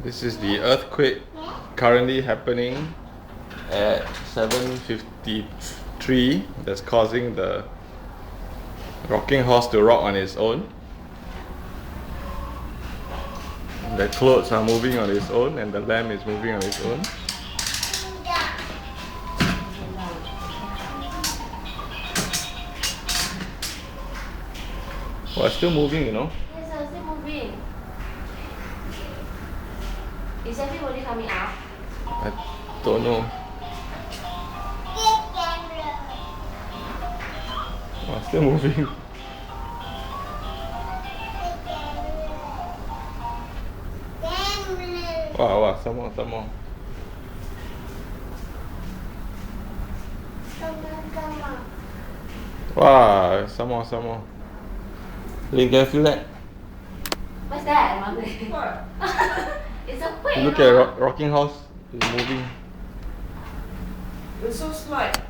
This is the earthquake currently happening at 7:53 that's causing the rocking horse to rock on its own. The clothes are moving on its own and the lamp is moving on its own. Well, it's still moving, you know. Yes, it's still moving. Is everybody coming out? I don't know. Oh, still moving. Wow, some more. Wow, some more. Lin, can you feel that? What's that, Mommy? What? It's a quake. Look at rocking horse is moving. It's so slight.